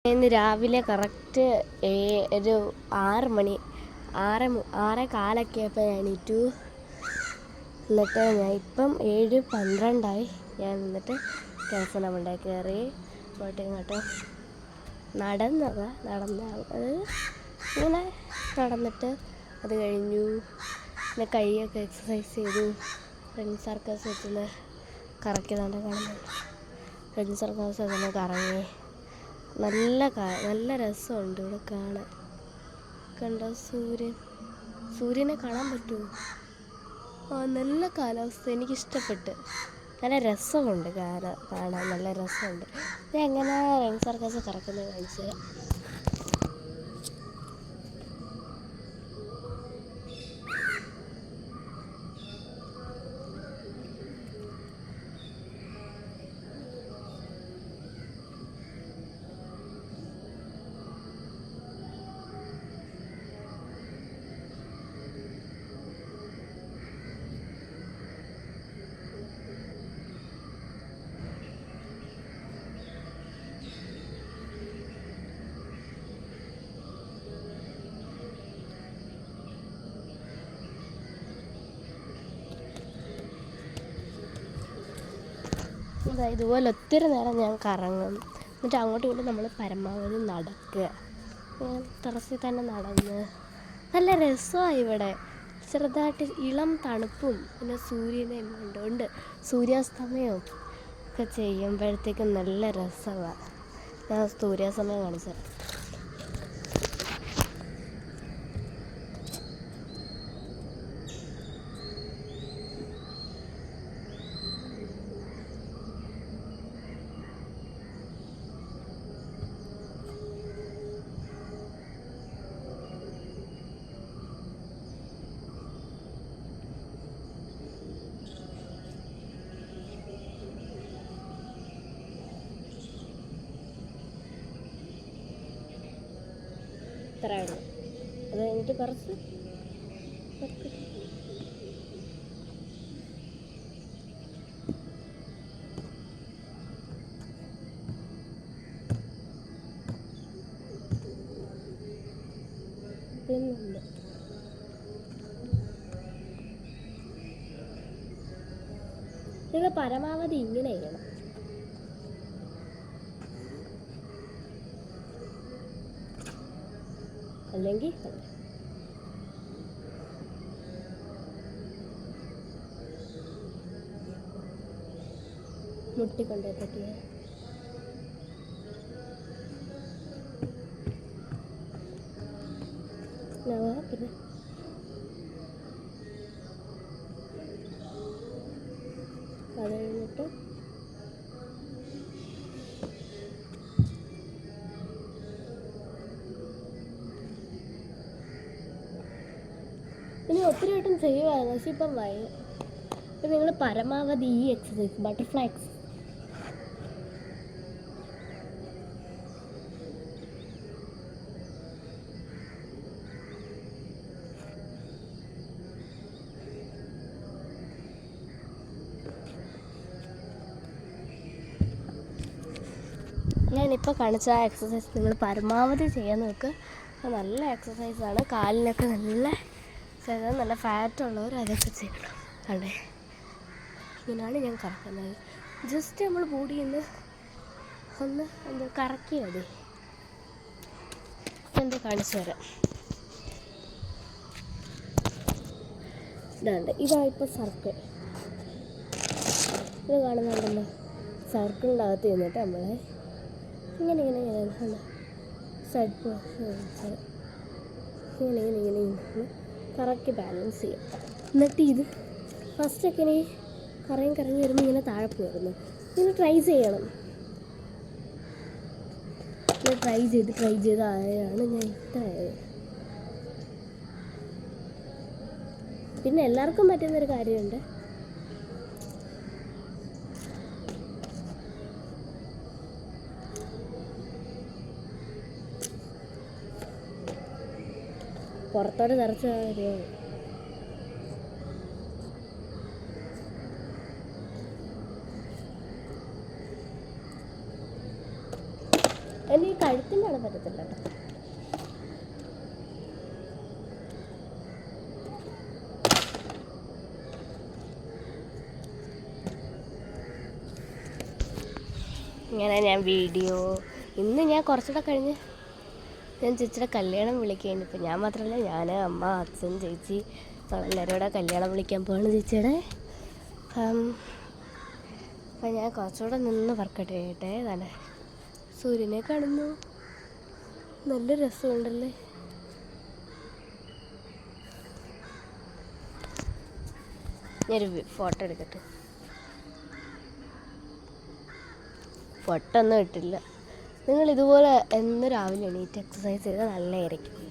ഇന്ന് രാവിലെ കറക്റ്റ് ഒരു 6 മണി 6:15 ആയപ്പോൾ ഞാൻ എണീറ്റു. എന്നിട്ട് ഞാൻ ഇപ്പം 7:12 ഞാൻ എന്നിട്ട് ടെലിഫോൺ അവിടെ കയറി പോയിട്ട് ഇങ്ങോട്ട് അത് ഇങ്ങനെ നടന്നിട്ട് അത് കഴിഞ്ഞു. പിന്നെ കൈയൊക്കെ എക്സസൈസ് ചെയ്തു. ഫ്രണ്ട് സർക്കസ് വെച്ചൊന്ന് കറക്കിയതാണ്ട് കാണുന്നുണ്ട്. ഫ്രണ്ട് സർക്കസ് വെച്ചൊന്ന് കറങ്ങി. നല്ല രസമുണ്ട് ഇവിടെ കാണാൻ. കണ്ടോ സൂര്യനെ കാണാൻ പറ്റുമോ? നല്ല കാലാവസ്ഥ, എനിക്കിഷ്ടപ്പെട്ട്. നല്ല രസമുണ്ട് കാണാൻ, നല്ല രസമുണ്ട്. ഇത് എങ്ങനെ ഫ്രണ്ട് സർക്കസ് കറക്കുന്നത് കാണിച്ചു തരാം. ഇതുപോലെ ഒത്തിരി നേരം ഞാൻ കറങ്ങും. എന്നിട്ട് അങ്ങോട്ടും ഇങ്ങോട്ടും നമ്മൾ പരമാവധി നടക്കുക. ടെറസിൽ തന്നെ നടന്ന് നല്ല രസമാണ് ഇവിടെ. ചെറുതായിട്ട് ഇളം തണുപ്പും പിന്നെ സൂര്യനെ കണ്ടുകൊണ്ട് സൂര്യാസ്തമയവും ഒക്കെ ചെയ്യുമ്പോഴത്തേക്കും നല്ല രസമാണ്. ഞാൻ സൂര്യാസ്തമയം കാണിച്ചത്. ഇത്രയായിരുന്നു. അത് കഴിഞ്ഞിട്ട് കുറച്ച് പിന്നുണ്ട്. നിങ്ങൾ പരമാവധി ഇങ്ങനെ ചെയ്യണം. അല്ലെങ്കിൽ മുട്ടിക്കൊണ്ടേ പറ്റിയ പിന്നെ അത് കഴിഞ്ഞിട്ട് ഇനി ഒത്തിരി വട്ടം ചെയ്യുമായിരുന്നു. പക്ഷെ ഇപ്പം ഇപ്പം നിങ്ങൾ പരമാവധി ഈ എക്സസൈസ് ബട്ടർഫ്ലൈ എക്സസൈസ് ഞാനിപ്പോൾ കാണിച്ച ആ എക്സസൈസ് നിങ്ങൾ പരമാവധി ചെയ്യാൻ നോക്കുക. നല്ല എക്സസൈസാണ്. കാലിനൊക്കെ നല്ല ഫാറ്റുള്ളവർ അതൊക്കെ ചെയ്യണം. അതെ, ഇങ്ങനെയാണ് ഞാൻ കറക്കുന്നത്. ജസ്റ്റ് നമ്മൾ ബോഡിയിൽ ഒന്ന് കറക്കിയാൽ മതി. എന്താ കാണിച്ചു തരാം. ഇതായിപ്പോൾ സർക്കിൾ. ഇത് കാണുന്നുണ്ടല്ലോ, സർക്കിളിൻ്റെ അകത്ത് ചെന്നിട്ട് നമ്മൾ ഇങ്ങനെ സൈഡ് ഇങ്ങനെ കറക്റ്റ് ബാലൻസ് ചെയ്യാം. എന്നിട്ട് ഇത് ഫസ്റ്റൊക്കെ ഇനി കറങ്ങി വരുമ്പോൾ ഇങ്ങനെ താഴെ പോയിരുന്നു. ഇങ്ങനെ ട്രൈ ചെയ്യണം. ട്രൈ ചെയ്താണ് ഞാൻ ഇത്രയായത്. പിന്നെ എല്ലാവർക്കും പറ്റുന്നൊരു കാര്യമുണ്ട്. പുറത്തോട്ട് നിറച്ച കാര്യമാണ്. എൻ്റെ ഈ കഴുത്തിൻ്റെ അവിടെ പറ്റത്തില്ല കേട്ടോ. ഇങ്ങനെ ഞാൻ വീഡിയോ ഇന്ന് ഞാൻ കുറച്ചുകൂടെ കഴിഞ്ഞ് ഞാൻ ചേച്ചിയുടെ കല്യാണം വിളിക്കുകയാണ്. ഇപ്പം ഞാൻ മാത്രമല്ല, ഞാൻ, അമ്മ, അച്ഛൻ, ചേച്ചി എല്ലാവരും കൂടെ കല്യാണം വിളിക്കാൻ പോവാണ് ചേച്ചിയുടെ. അപ്പം ഞാൻ കുറച്ചുകൂടെ നിന്ന് വർക്കൗട്ട് ചെയ്യട്ടെ. തന്നെ സൂര്യനെ കാണുന്നു, നല്ല രസമുണ്ടല്ലേ. ഞാനൊരു ഫോട്ടോ എടുക്കട്ടെ. ഫോട്ടോ ഒന്നും ഇട്ടില്ല. നിങ്ങൾ ഇതുപോലെ എന്ന് രാവിലെ എണീറ്റ് എക്സസൈസ് ചെയ്താൽ നല്ലതായിരിക്കും.